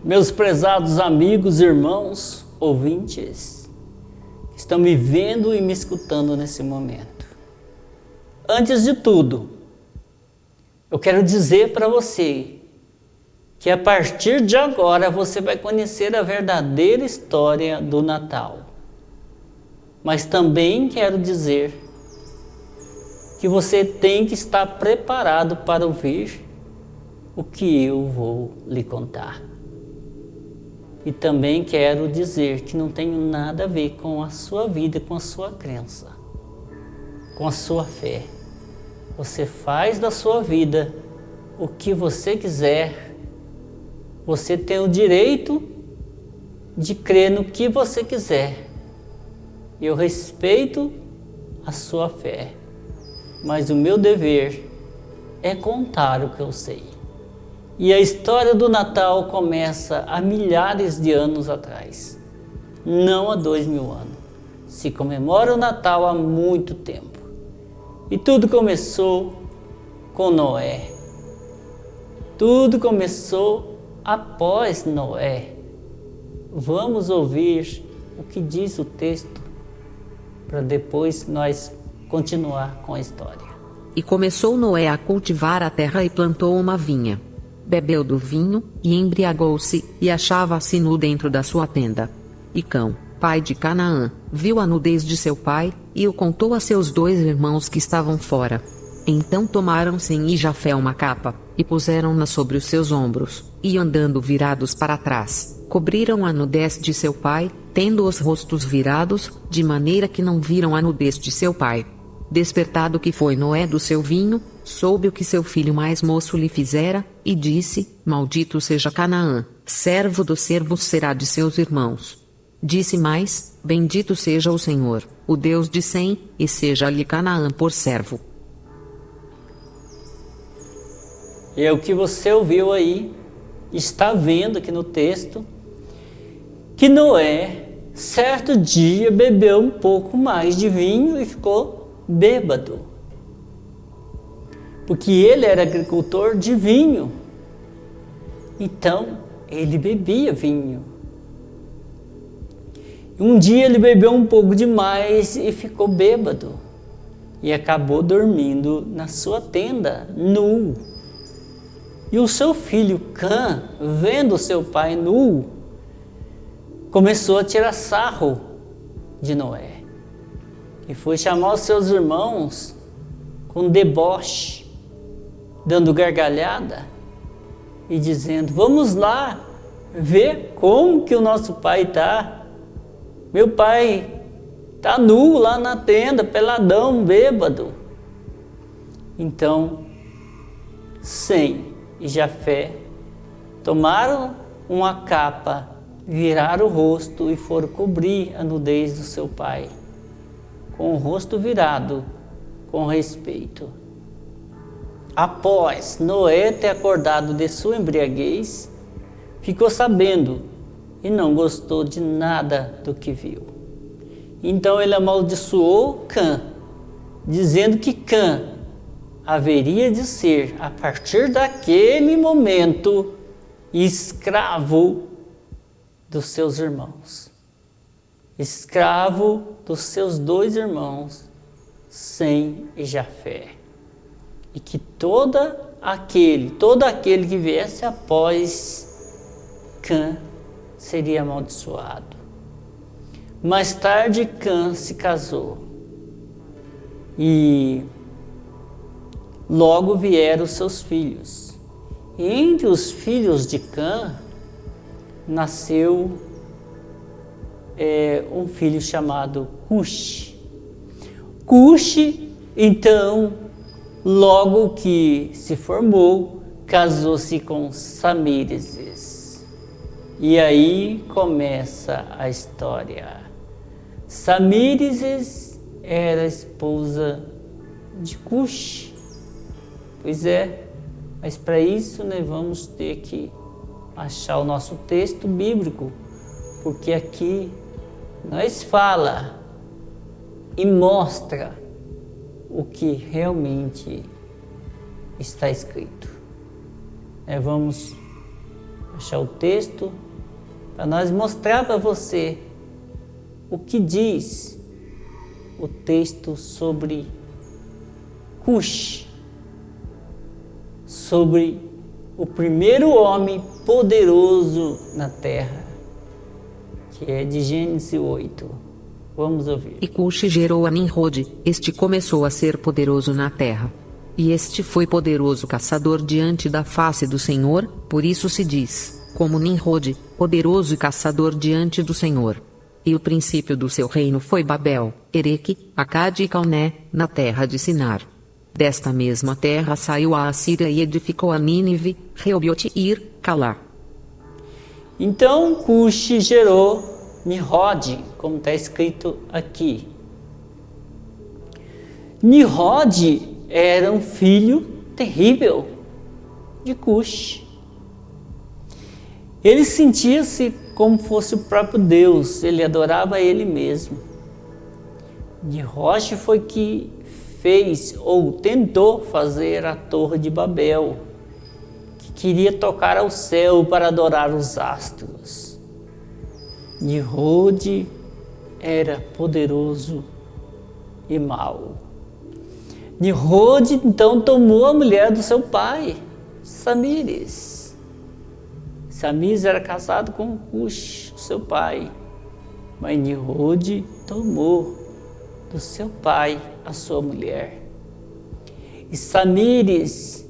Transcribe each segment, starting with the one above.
Meus prezados amigos, irmãos, ouvintes, que estão me vendo e me escutando nesse momento. Antes de tudo, eu quero dizer para você que a partir de agora você vai conhecer a verdadeira história do Natal. Mas também quero dizer que você tem que estar preparado para ouvir o que eu vou lhe contar. E também quero dizer que não tem nada a ver com a sua vida, com a sua crença, com a sua fé. Você faz da sua vida o que você quiser. Você tem o direito de crer no que você quiser. Eu respeito a sua fé, mas o meu dever é contar o que eu sei. E a história do Natal começa há milhares de anos atrás, não há 2000 anos. Se comemora o Natal há muito tempo. E tudo começou com Noé. Tudo começou após Noé. Vamos ouvir o que diz o texto para depois nós continuar com a história. E começou Noé a cultivar a terra e plantou uma vinha. Bebeu do vinho, e embriagou-se, e achava-se nu dentro da sua tenda. E Cão, pai de Canaã, viu a nudez de seu pai, e o contou a seus 2 irmãos que estavam fora. Então tomaram Sem e Jafé uma capa, e puseram-na sobre os seus ombros, e andando virados para trás, cobriram a nudez de seu pai, tendo os rostos virados, de maneira que não viram a nudez de seu pai. Despertado que foi Noé do seu vinho, soube o que seu filho mais moço lhe fizera, e disse: Maldito seja Canaã, servo dos servos será de seus irmãos. Disse mais: Bendito seja o Senhor, o Deus de Sem, e seja-lhe Canaã por servo. E é o que você ouviu aí, está vendo aqui no texto, que Noé, certo dia, bebeu um pouco mais de vinho e ficou bêbado. Porque ele era agricultor de vinho. Então, ele bebia vinho. Um dia ele bebeu um pouco demais e ficou bêbado. E acabou dormindo na sua tenda, nu. E o seu filho Cã, vendo seu pai nu, começou a tirar sarro de Noé. E foi chamar os seus irmãos com deboche, dando gargalhada e dizendo: vamos lá ver como que o nosso pai está. Meu pai está nu lá na tenda, peladão, bêbado. Então, Sem e Jafé tomaram uma capa, viraram o rosto e foram cobrir a nudez do seu pai, com o rosto virado, com respeito. Após Noé ter acordado de sua embriaguez, ficou sabendo e não gostou de nada do que viu. Então ele amaldiçoou Cã, dizendo que Cã haveria de ser, a partir daquele momento, escravo dos seus irmãos. Escravo dos seus 2 irmãos, Sem e Jafé. E que todo aquele que viesse após Cã seria amaldiçoado. Mais tarde Cã se casou. E logo vieram seus filhos. E entre os filhos de Cã nasceu um filho chamado Cuxi. Cuxi, então, logo que se formou, casou-se com Samírases. E aí começa a história. Samírases era esposa de Cuxi. Pois é, mas para isso nós vamos ter que achar o nosso texto bíblico, porque aqui nós fala e mostra o que realmente está escrito. Vamos achar o texto para nós mostrar para você o que diz o texto sobre Cush, sobre o primeiro homem poderoso na terra, que é de Gênesis 8. Vamos ouvir. E Cush gerou a Nimrod, este começou a ser poderoso na terra. E este foi poderoso caçador diante da face do Senhor, por isso se diz, como Nimrod, poderoso e caçador diante do Senhor. E o princípio do seu reino foi Babel, Ereque, Acade e Calné, na terra de Sinar. Desta mesma terra saiu a Assíria e edificou a Nínive, Reobote e Ir, Calá. Então Cush gerou Nimrod, como está escrito aqui. Nimrod era um filho terrível de Cush. Ele sentia-se como fosse o próprio Deus, ele adorava ele mesmo. Nimrod foi que fez ou tentou fazer a Torre de Babel, que queria tocar ao céu para adorar os astros. Nimrod era poderoso e mau. Nimrod então tomou a mulher do seu pai, Samires. Samires era casado com Cush, seu pai, mas Nimrod tomou do seu pai a sua mulher. E Samires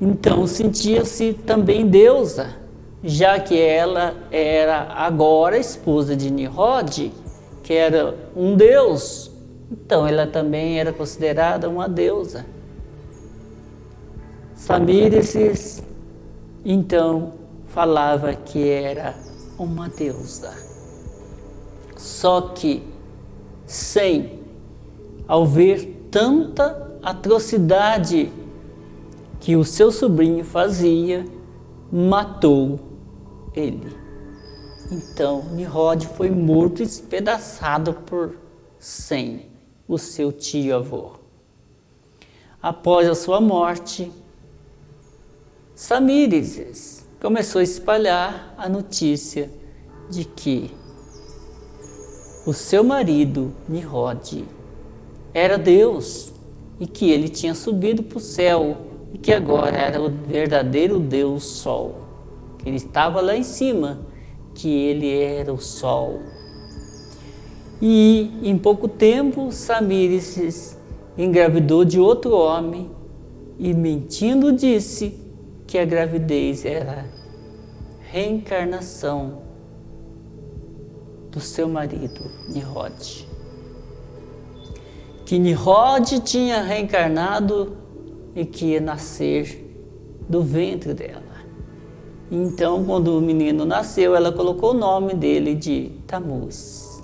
então sentia-se também deusa, já que ela era agora esposa de Nimrod, que era um deus. Então ela também era considerada uma deusa. Samires então falava que era uma deusa. Só que ao ver tanta atrocidade que o seu sobrinho fazia, matou ele. Então Nimrod foi morto e despedaçado por Sem, o seu tio-avô. Após a sua morte, Samires começou a espalhar a notícia de que o seu marido, Nimrod, era Deus e que ele tinha subido para o céu e que agora era o verdadeiro Deus Sol, que ele estava lá em cima, que ele era o Sol. E em pouco tempo, Samires engravidou de outro homem e, mentindo, disse que a gravidez era reencarnação do seu marido, Nimrod. Que Nimrod tinha reencarnado e que ia nascer do ventre dela. Então, quando o menino nasceu, ela colocou o nome dele de Tamuz.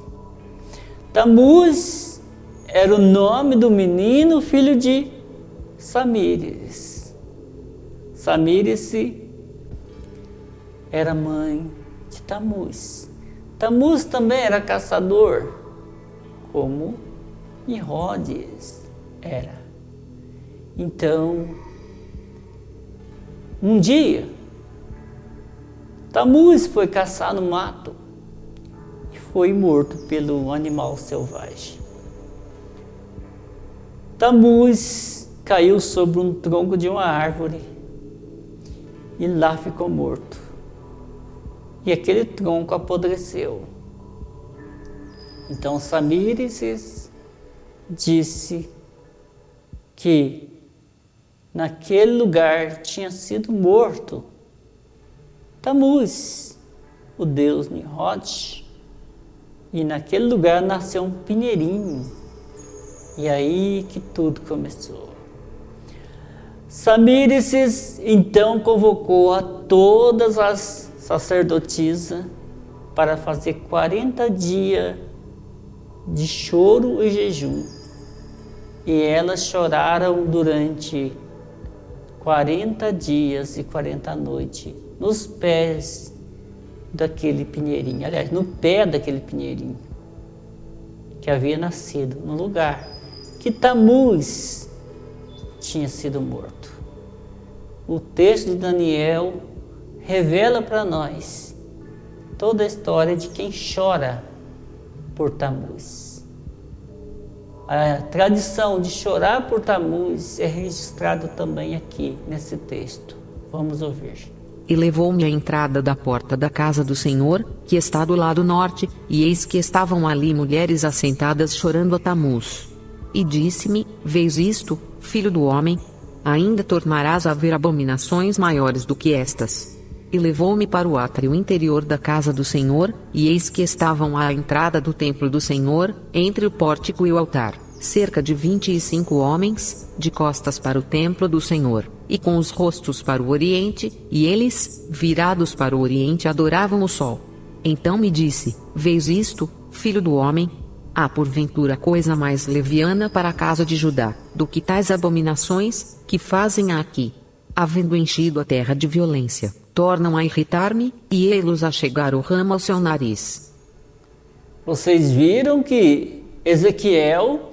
Tamuz era o nome do menino, filho de Samires. Samires era mãe de Tamuz. Tamuz também era caçador, como Nimrod era. Então, um dia, Tamuz foi caçar no mato e foi morto pelo animal selvagem. Tamuz caiu sobre um tronco de uma árvore e lá ficou morto. E aquele tronco apodreceu. Então Samires disse que naquele lugar tinha sido morto Tamuz, o deus Nimrod, e naquele lugar nasceu um pinheirinho. E aí que tudo começou. Samires então convocou a todas as sacerdotisas para fazer 40 dias de choro e jejum. E elas choraram durante 40 dias e 40 noites nos pés daquele pinheirinho, aliás, no pé daquele pinheirinho que havia nascido no lugar que Tamuz tinha sido morto. O texto de Daniel revela para nós toda a história de quem chora por Tammuz. A tradição de chorar por Tammuz é registrada também aqui nesse texto. Vamos ouvir. E levou-me à entrada da porta da casa do Senhor, que está do lado norte, e eis que estavam ali mulheres assentadas chorando a Tammuz. E disse-me: Vês isto, filho do homem? Ainda tornarás a ver abominações maiores do que estas. E levou-me para o átrio interior da casa do Senhor, e eis que estavam à entrada do templo do Senhor, entre o pórtico e o altar, cerca de 25 homens, de costas para o templo do Senhor, e com os rostos para o oriente, e eles, virados para o oriente, adoravam o sol. Então me disse: Vês isto, filho do homem? Há porventura coisa mais leviana para a casa de Judá, do que tais abominações, que fazem aqui? Havendo enchido a terra de violência, tornam a irritar-me, e ei-los a chegar o ramo ao seu nariz. Vocês viram que Ezequiel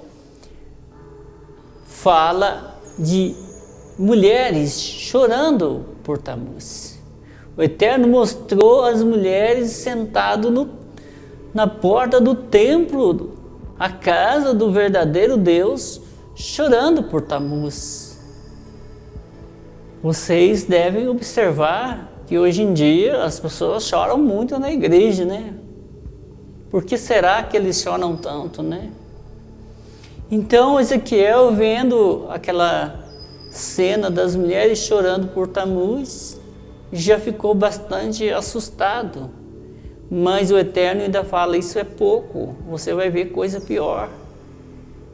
fala de mulheres chorando por Tammuz. O Eterno mostrou as mulheres sentadas na porta do templo, a casa do verdadeiro Deus, chorando por Tammuz. Vocês devem observar que hoje em dia as pessoas choram muito na igreja, né? Por que será que eles choram tanto, né? Então Ezequiel, vendo aquela cena das mulheres chorando por Tammuz, já ficou bastante assustado. Mas o Eterno ainda fala: isso é pouco, você vai ver coisa pior.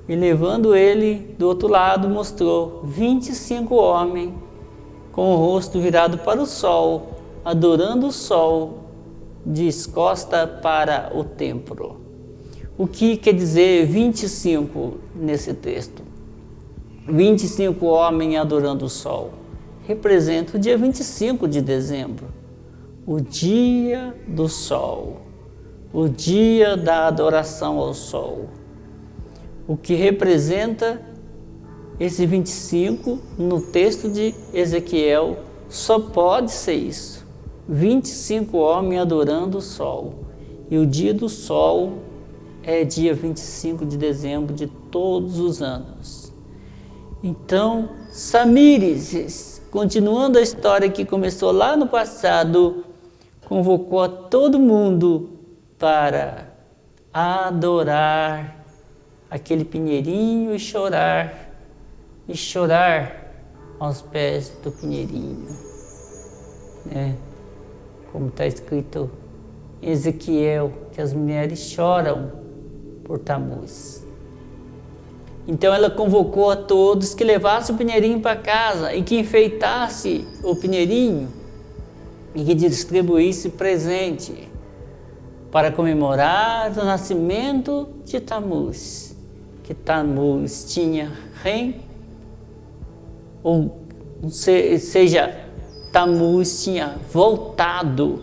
E levando ele do outro lado, mostrou 25 homens com o rosto virado para o sol, adorando o sol, de costa para o templo. O que quer dizer 25 nesse texto? 25 homens adorando o sol. Representa o dia 25 de dezembro. O dia do sol. O dia da adoração ao sol. O que representa esse 25 no texto de Ezequiel só pode ser isso. 25 homens adorando o sol. E o dia do sol é dia 25 de dezembro de todos os anos. Então, Samíris, continuando a história que começou lá no passado, convocou a todo mundo para adorar aquele pinheirinho e chorar aos pés do pinheirinho, né? Como está escrito em Ezequiel, que as mulheres choram por Tammuz. Então ela convocou a todos que levassem o pinheirinho para casa e que enfeitasse o pinheirinho e que distribuísse presente para comemorar o nascimento de Tammuz. Que Tammuz tinha Tammuz tinha voltado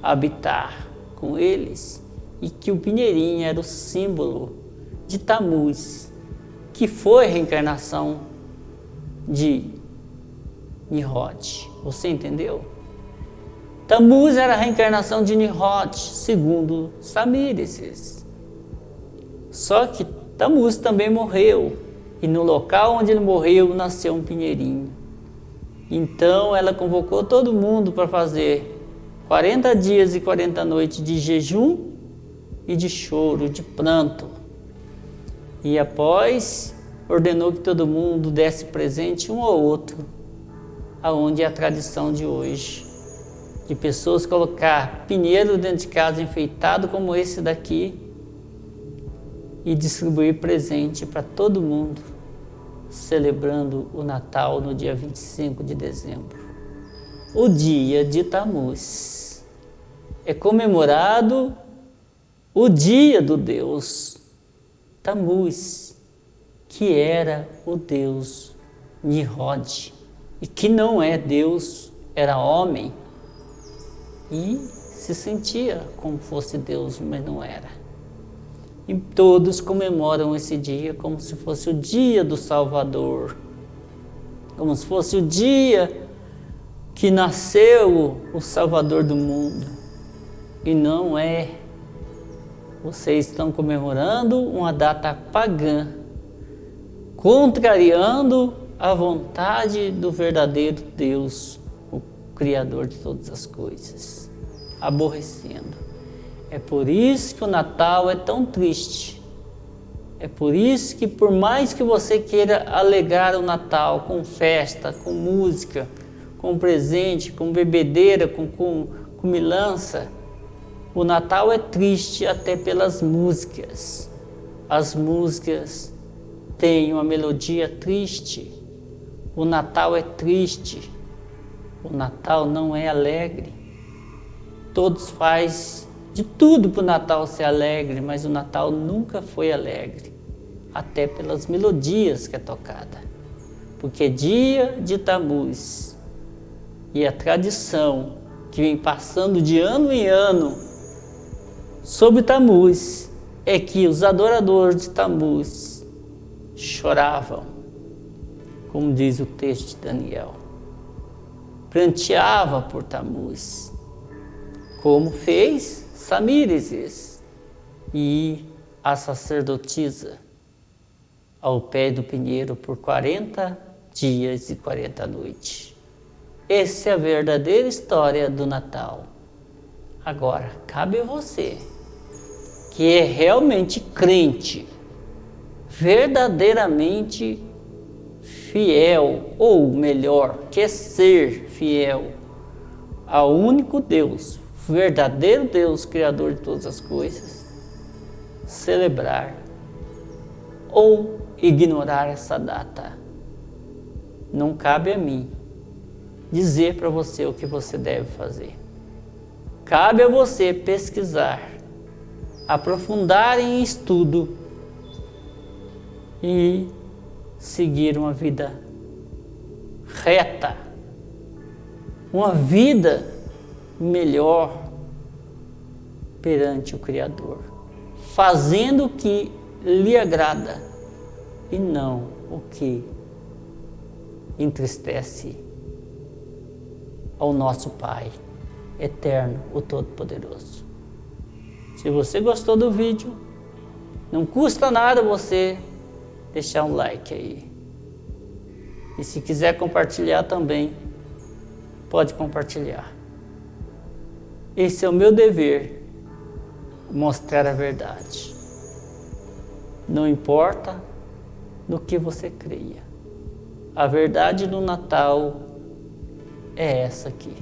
a habitar com eles e que o pinheirinho era o símbolo de Tammuz, que foi a reencarnação de Nimrod. Você entendeu? Tammuz era a reencarnação de Nimrod, segundo Samírices. Só que Tammuz também morreu, e no local onde ele morreu nasceu um pinheirinho. Então ela convocou todo mundo para fazer 40 dias e 40 noites de jejum e de choro, de pranto. E após, ordenou que todo mundo desse presente um ao outro, aonde é a tradição de hoje, de pessoas colocar pinheiro dentro de casa enfeitado como esse daqui e distribuir presente para todo mundo, celebrando o Natal no dia 25 de dezembro. O dia de Tammuz é comemorado o dia do Deus Tammuz, que era o Deus Nimrod, e que não é Deus, era homem, e se sentia como fosse Deus, mas não era. E todos comemoram esse dia como se fosse o dia do Salvador, como se fosse o dia que nasceu o Salvador do mundo. E não é. Vocês estão comemorando uma data pagã, contrariando a vontade do verdadeiro Deus, o Criador de todas as coisas, aborrecendo. É por isso que o Natal é tão triste. É por isso que, por mais que você queira alegrar o Natal com festa, com música, com presente, com bebedeira, com comilança, o Natal é triste até pelas músicas. As músicas têm uma melodia triste. O Natal é triste. O Natal não é alegre. Todos fazem de tudo para o Natal ser alegre, mas o Natal nunca foi alegre, até pelas melodias que é tocada. Porque dia de Tammuz e a tradição que vem passando de ano em ano sobre Tammuz é que os adoradores de Tammuz choravam, como diz o texto de Daniel, pranteava por Tammuz, como fez Samírasis e a sacerdotisa ao pé do pinheiro por 40 dias e 40 noites. Essa é a verdadeira história do Natal. Agora, cabe a você, que é realmente crente, verdadeiramente fiel, ou melhor, quer ser fiel ao único Deus, verdadeiro Deus, Criador de todas as coisas, celebrar ou ignorar essa data. Não cabe a mim dizer para você o que você deve fazer. Cabe a você pesquisar, aprofundar em estudo e seguir uma vida reta, uma vida melhor perante o Criador, fazendo o que lhe agrada e não o que entristece ao nosso Pai eterno, o Todo-Poderoso. Se você gostou do vídeo, não custa nada você deixar um like aí. E se quiser compartilhar também, pode compartilhar. Esse é o meu dever, mostrar a verdade. Não importa no que você creia. A verdade do Natal é essa aqui.